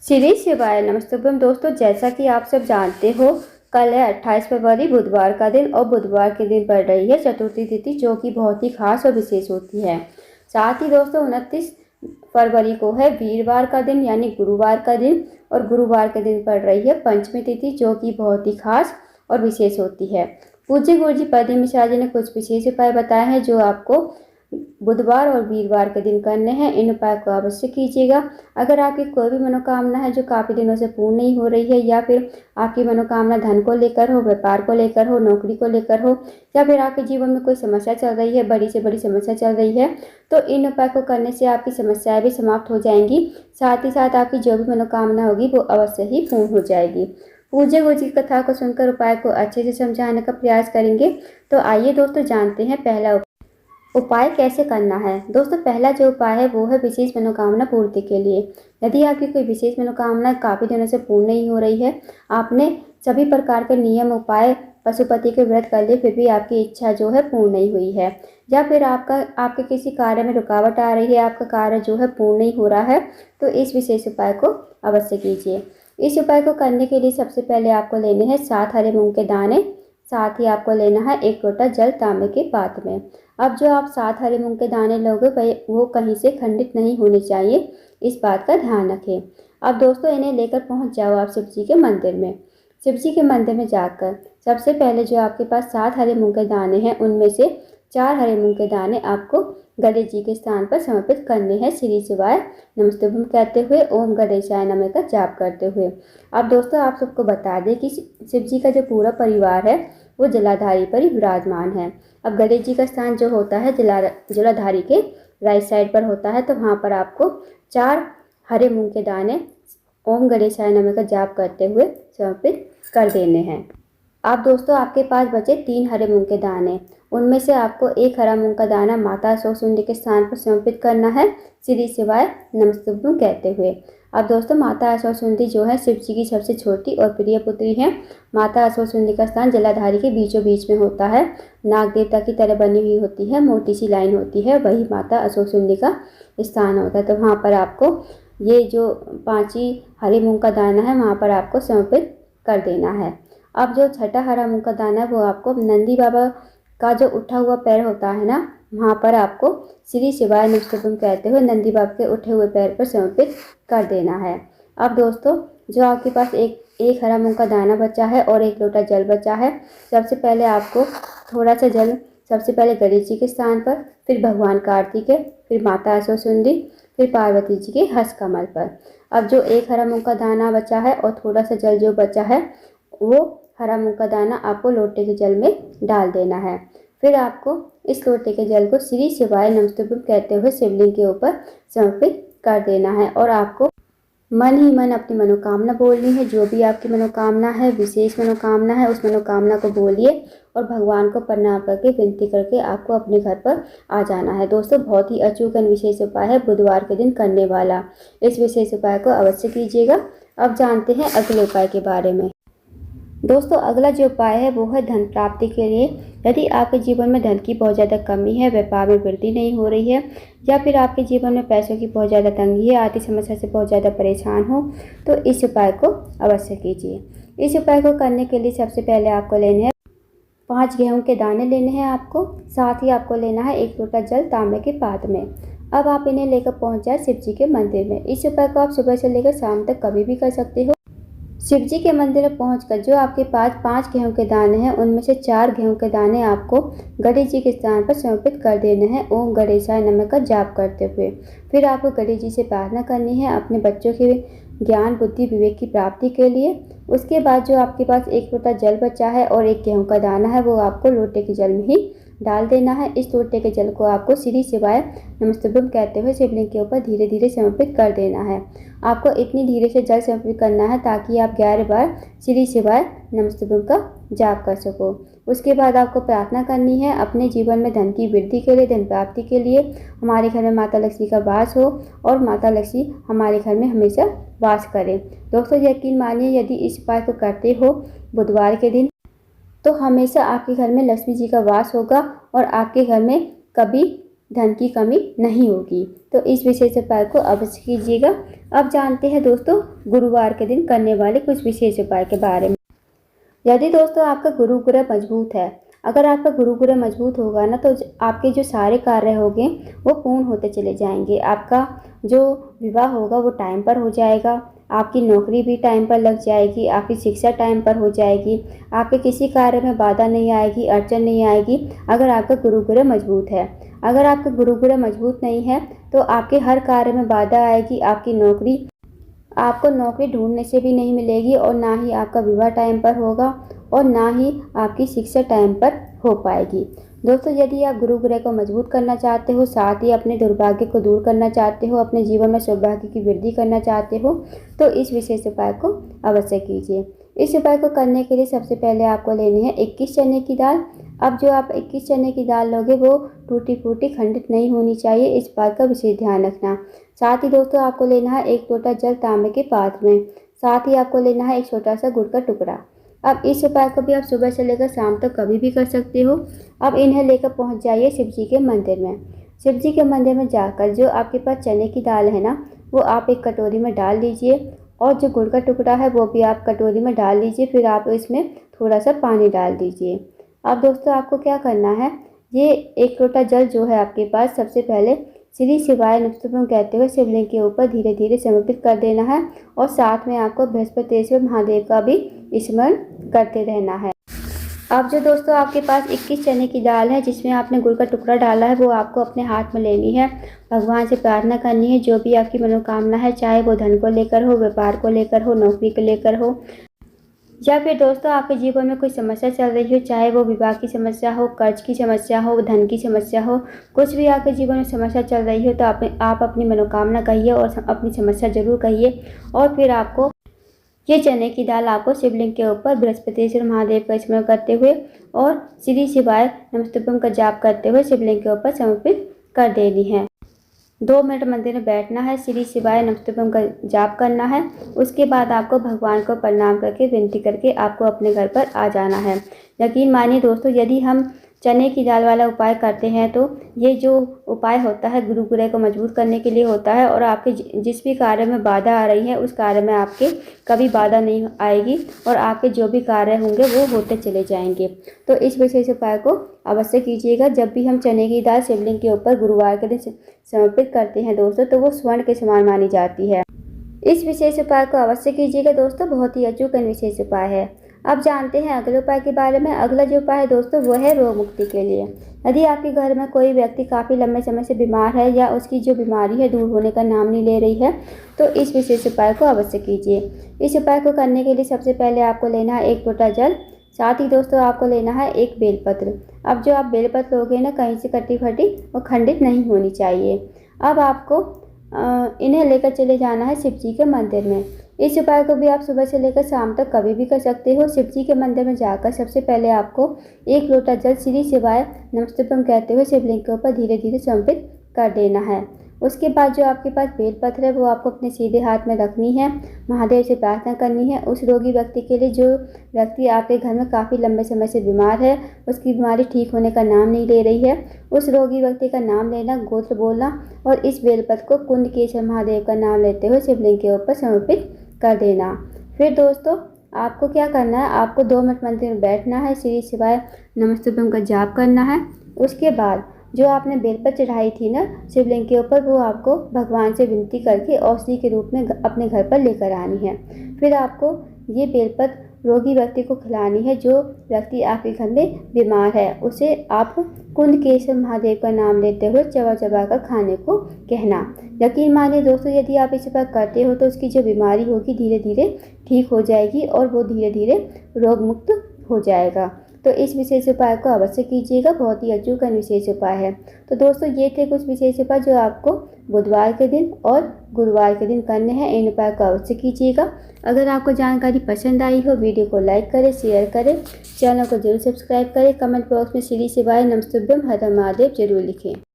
श्री शिवाय नमस्तुभ्यम। दोस्तों, जैसा कि आप सब जानते हो, कल है 28 फरवरी बुधवार का दिन और बुधवार के दिन पड़ रही है चतुर्थी तिथि, जो कि बहुत ही खास और विशेष होती है। साथ ही दोस्तों 29 फरवरी को है वीरवार का दिन यानी गुरुवार का दिन, और गुरुवार के दिन पड़ रही है पंचमी तिथि, जो कि बहुत ही खास और विशेष होती है। पूज्य गुरु जी पद्म मिश्रा जी ने कुछ विशेष उपाय बताए हैं जो आपको बुधवार और वीरवार के दिन करने हैं। इन उपाय को अवश्य कीजिएगा। अगर आपकी कोई भी मनोकामना है जो काफ़ी दिनों से पूर्ण नहीं हो रही है, या फिर आपकी मनोकामना धन को लेकर हो, व्यापार को लेकर हो, नौकरी को लेकर हो, या फिर आपके जीवन में कोई समस्या चल रही है, बड़ी से बड़ी समस्या चल रही है, तो इन उपाय को करने से आपकी समस्याएं भी समाप्त हो जाएंगी। साथ ही साथ आपकी जो भी मनोकामना होगी वो अवश्य ही पूर्ण हो जाएगी। पूज्य गुरु जी की कथा को सुनकर उपाय को अच्छे से समझाने का प्रयास करेंगे। तो आइए दोस्तों जानते हैं पहला उपाय कैसे करना है। दोस्तों, पहला जो उपाय है वो है विशेष मनोकामना पूर्ति के लिए। यदि आपकी कोई विशेष मनोकामना काफ़ी दिनों से पूर्ण नहीं हो रही है, आपने सभी प्रकार के नियम उपाय पशुपति के व्रत कर लिए, फिर भी आपकी इच्छा जो है पूर्ण नहीं हुई है, या फिर आपके किसी कार्य में रुकावट आ रही है, आपका कार्य जो है पूर्ण नहीं हो रहा है, तो इस विशेष उपाय को अवश्य कीजिए। इस उपाय को करने के लिए सबसे पहले आपको लेने हैं 7 हरे मूंग के दाने। साथ ही आपको लेना है 1 लोटा जल तांबे के पात्र में। अब जो आप 7 हरे मूंग के दाने लोगे वो कहीं से खंडित नहीं होने चाहिए, इस बात का ध्यान रखें। अब दोस्तों इन्हें लेकर पहुंच जाओ आप शिव जी के मंदिर में। शिव जी के मंदिर में जाकर सबसे पहले जो आपके पास 7 हरे मूंग के दाने हैं, उनमें से 4 हरे मूंग के दाने आपको गणेश जी के स्थान पर समर्पित करने हैं, श्री शिवाय नमस्तुभ्यम कहते हुए, ओम गणेशाय नमः का जाप करते हुए। अब दोस्तों आप सबको बता दें कि शिव जी का जो पूरा परिवार है वो जलाधारी पर ही विराजमान है। अब गणेश जी का स्थान जो होता है जलाधारी के राइट साइड पर होता है, तो वहाँ पर आपको 4 हरे मूंग के दाने ओम गणेशाय नमः का जाप करते हुए समर्पित कर देने हैं। अब दोस्तों आपके पास बचे 3 हरे मूंग के दाने, उनमें से आपको 1 हरा मूंग का दाना माता अशोकसुंदरी के स्थान पर समर्पित करना है, श्री शिवाय नमस्तुभ्यम कहते हुए। अब दोस्तों माता अशोकसुंदरी जो है शिव जी की सबसे छोटी और प्रिय पुत्री हैं। माता अशोकसुंदरी का स्थान जलाधारी के बीचों बीच में होता है, नाग देवता की तरह बनी हुई होती है, मोटी सी लाइन होती है, वही माता अशोकसुंदरी का स्थान होता है। तो वहाँ पर आपको ये जो 5 ही हरे मूंग का दाना है वहाँ पर आपको समर्पित कर देना है। अब जो छठा हरा मूंग का दाना है वो आपको नंदी बाबा का जो उठा हुआ पैर होता है ना, वहाँ पर आपको श्री शिवाय नमस्तुभ्यम कहते हुए नंदी बाबा के उठे हुए पैर पर समर्पित कर देना है। अब दोस्तों जो आपके पास एक हरा मूंग का दाना बचा है और 1 लोटा जल बचा है, सबसे पहले आपको थोड़ा सा जल सबसे पहले गणेश जी के स्थान पर, फिर भगवान कार्तिक के, फिर माता अशोकसुंदरी, फिर पार्वती जी के हस्त कमल पर। अब जो 1 हरा मूंग का दाना बचा है और थोड़ा सा जल जो बचा है, वो हरा मूंग का दाना आपको लोटे के जल में डाल देना है। फिर आपको इस लोटे के जल को श्री शिवाय नमस्तुभ्यम कहते हुए शिवलिंग के ऊपर समर्पित कर देना है, और आपको मन ही मन अपनी मनोकामना बोलनी है। जो भी आपकी मनोकामना है, विशेष मनोकामना है, उस मनोकामना को बोलिए और भगवान को प्रणाम करके विनती करके आपको अपने घर पर आ जाना है। दोस्तों बहुत ही अचूक विशेष उपाय है बुधवार के दिन करने वाला। इस विशेष उपाय को अवश्य कीजिएगा। अब जानते हैं अगले उपाय के बारे में। दोस्तों अगला जो उपाय है वो है धन प्राप्ति के लिए। यदि आपके जीवन में धन की बहुत ज़्यादा कमी है, व्यापार में वृद्धि नहीं हो रही है, या फिर आपके जीवन में पैसों की बहुत ज़्यादा तंगी है, आर्थिक समस्या से बहुत ज़्यादा परेशान हो, तो इस उपाय को अवश्य कीजिए। इस उपाय को करने के लिए सबसे पहले आपको लेने हैं 5 गेहूं के दाने लेने हैं आपको। साथ ही आपको लेना है 1 लोटा जल तांबे के पात्र में। अब आप इन्हें लेकर पहुँच जाए शिव जी के मंदिर में। इस उपाय को आप सुबह से लेकर शाम तक कभी भी कर सकते हो। शिव जी के मंदिर में पहुंचकर जो आपके पास 5 गेहूं के दाने हैं, उनमें से 4 गेहूं के दाने आपको गणेश जी के स्थान पर समर्पित कर देने हैं, ओम गणेशाय नमः का जाप करते हुए। फिर आपको गणेश जी से प्रार्थना करनी है अपने बच्चों के ज्ञान बुद्धि विवेक की प्राप्ति के लिए। उसके बाद जो आपके पास 1 लोटा जल बचा है और 1 गेहूं का दाना है, वो आपको लोटे के जल में ही डाल देना है। इस लोटे के जल को आपको श्री शिवाय नमस्तुभ्यम कहते हुए शिवलिंग के ऊपर धीरे धीरे समर्पित कर देना है। आपको इतनी धीरे से जल समर्पित करना है ताकि आप 11 बार श्री शिवाय नमस्तुभ्यम का जाप कर सको। उसके बाद आपको प्रार्थना करनी है अपने जीवन में धन की वृद्धि के लिए, धन प्राप्ति के लिए। हमारे घर में माता लक्ष्मी का वास हो और माता लक्ष्मी हमारे घर में हमेशा वास करें। दोस्तों यकीन मानिए, यदि इस उपाय को करते हो बुधवार के दिन, तो हमेशा आपके घर में लक्ष्मी जी का वास होगा और आपके घर में कभी धन की कमी नहीं होगी। तो इस विशेष उपाय को अवश्य कीजिएगा। अब जानते हैं दोस्तों गुरुवार के दिन करने वाले कुछ विशेष उपाय के बारे में। यदि दोस्तों आपका गुरु ग्रह मजबूत है, अगर आपका गुरु ग्रह मजबूत होगा ना, तो आपके जो सारे कार्य होंगे वो पूर्ण होते चले जाएंगे। आपका जो विवाह होगा वो टाइम पर हो जाएगा, आपकी नौकरी भी टाइम पर लग जाएगी, आपकी शिक्षा टाइम पर हो जाएगी, आपके किसी कार्य में बाधा नहीं आएगी, अड़चन नहीं आएगी अगर आपका गुरु ग्रह मजबूत है। अगर आपका गुरु ग्रह मजबूत नहीं है तो आपके हर कार्य में बाधा आएगी, आपको नौकरी ढूंढने से भी नहीं मिलेगी, और ना ही आपका विवाह टाइम पर होगा, और ना ही आपकी शिक्षा टाइम पर हो पाएगी। दोस्तों यदि आप गुरु ग्रह को मजबूत करना चाहते हो, साथ ही अपने दुर्भाग्य को दूर करना चाहते हो, अपने जीवन में सौभाग्य की वृद्धि करना चाहते हो, तो इस विशेष उपाय को अवश्य कीजिए। इस उपाय को करने के लिए सबसे पहले आपको लेनी है 21 चने की दाल। अब जो आप 21 चने की दाल लोगे वो टूटी फूटी खंडित नहीं होनी चाहिए, इस बात का विशेष ध्यान रखना। साथ ही दोस्तों आपको लेना है 1 लोटा जल तांबे के पात्र में। साथ ही आपको लेना है एक छोटा सा गुड़ का टुकड़ा। अब इस उपाय को भी आप सुबह से लेकर शाम तक कभी भी कर सकते हो। अब इन्हें लेकर पहुंच जाइए शिव जी के मंदिर में। शिव जी के मंदिर में जाकर जो आपके पास चने की दाल है ना, वो आप एक कटोरी में डाल लीजिए, और जो गुड़ का टुकड़ा है वो भी आप कटोरी में डाल लीजिए। फिर आप इसमें थोड़ा सा पानी डाल दीजिए। अब दोस्तों आपको क्या करना है, ये 1 लोटा जल जो है आपके पास, सबसे पहले श्री शिवाय नमस्तुभ्यं कहते हुए शिवलिंग के ऊपर धीरे धीरे समर्पित कर देना है, और साथ में आपको बृहस्पतिश्वर महादेव का भी स्मरण करते रहना है। अब जो दोस्तों आपके पास 21 चने की दाल है जिसमें आपने गुड़ का टुकड़ा डाला है, वो आपको अपने हाथ में लेनी है। भगवान से प्रार्थना करनी है जो भी आपकी मनोकामना है, चाहे वो धन को लेकर हो, व्यापार को लेकर हो, नौकरी को लेकर हो, या फिर दोस्तों आपके जीवन में कोई समस्या चल रही हो, चाहे वो विवाह की समस्या हो, कर्ज की समस्या हो, धन की समस्या हो, कुछ भी आपके जीवन में समस्या चल रही हो, तो आप अपनी मनोकामना कहिए और अपनी समस्या जरूर कहिए। और फिर आपको ये चने की दाल आपको शिवलिंग के ऊपर बृहस्पतिश्वर महादेव का स्मरण करते हुए और श्री शिवाय नमस्तुभ्यं का जाप करते हुए शिवलिंग के ऊपर समर्पित कर देनी है। 2 मिनट मंदिर में बैठना है, श्री शिवाय नमस्तुभ्यं का जाप करना है। उसके बाद आपको भगवान को प्रणाम करके विनती करके आपको अपने घर पर आ जाना है। यकीन मानिए दोस्तों, यदि हम चने की दाल वाला उपाय करते हैं तो ये जो उपाय होता है गुरु ग्रह को मजबूत करने के लिए होता है, और आपके जिस भी कार्य में बाधा आ रही है उस कार्य में आपके कभी बाधा नहीं आएगी, और आपके जो भी कार्य होंगे वो होते चले जाएंगे। तो इस विशेष उपाय को अवश्य कीजिएगा। जब भी हम चने की दाल शिवलिंग के ऊपर गुरुवार के दिन समर्पित करते हैं दोस्तों, तो वो स्वर्ण के समान मानी जाती है। इस विशेष उपाय को अवश्य कीजिएगा दोस्तों, बहुत ही अचूक विशेष उपाय है। अब जानते हैं अगले उपाय के बारे में। अगला जो उपाय है दोस्तों वो है रोग मुक्ति के लिए। यदि आपके घर में कोई व्यक्ति काफ़ी लंबे समय से बीमार है, या उसकी जो बीमारी है दूर होने का नाम नहीं ले रही है, तो इस विशेष उपाय को अवश्य कीजिए। इस उपाय को करने के लिए सबसे पहले आपको लेना है 1 लोटा जल। साथ ही दोस्तों आपको लेना है 1 बेलपत्र। अब जो आप बेलपत्र लोगे ना, कहीं से कटी फटी और खंडित नहीं होनी चाहिए। अब आपको इन्हें लेकर चले जाना है शिव जी के मंदिर में। इस उपाय को भी आप सुबह से लेकर शाम तक कभी भी कर सकते हो। शिव जी के मंदिर में जाकर सबसे पहले आपको 1 लोटा जल श्री शिवाय नमस्तुभ्यं कहते हुए शिवलिंग के ऊपर धीरे धीरे समर्पित कर देना है। उसके बाद जो आपके पास बेलपत्र है वो आपको अपने सीधे हाथ में रखनी है, महादेव से प्रार्थना करनी है उस रोगी व्यक्ति के लिए जो व्यक्ति आपके घर में काफ़ी लंबे समय से बीमार है, उसकी बीमारी ठीक होने का नाम नहीं ले रही है। उस रोगी व्यक्ति का नाम लेना, गोत्र बोलना, और इस बेलपत्र को कुंडकेश्वर महादेव का नाम लेते हुए शिवलिंग के ऊपर समर्पित कर देना। फिर दोस्तों आपको क्या करना है, आपको 2 मिनट मंदिर में बैठना है, श्री शिवाय नमस्तुभ्यं का जाप करना है। उसके बाद जो आपने बेलपत्र चढ़ाई थी ना शिवलिंग के ऊपर, वो आपको भगवान से विनती करके औषधि के रूप में अपने घर पर लेकर आनी है। फिर आपको ये बेलपत्र रोगी व्यक्ति को खिलानी है। जो व्यक्ति आपके घर में बीमार है उसे आप कुंडकेश्वर महादेव का नाम लेते हुए चबा चबा कर खाने को कहना। यकीन मानिए दोस्तों, यदि आप इस पर करते हो तो उसकी जो बीमारी होगी धीरे धीरे ठीक हो जाएगी और वो धीरे धीरे रोग मुक्त हो जाएगा। तो इस विशेष उपाय को अवश्य कीजिएगा, बहुत ही अचूक विशेष उपाय है। तो दोस्तों ये थे कुछ विशेष उपाय जो आपको बुधवार के दिन और गुरुवार के दिन करने हैं। इन उपाय को अवश्य कीजिएगा। अगर आपको जानकारी पसंद आई हो, वीडियो को लाइक करें, शेयर करें, चैनल को जरूर सब्सक्राइब करें, कमेंट बॉक्स में श्री शिवाय नमस्तुभ्यं हर हर महादेव जरूर लिखें।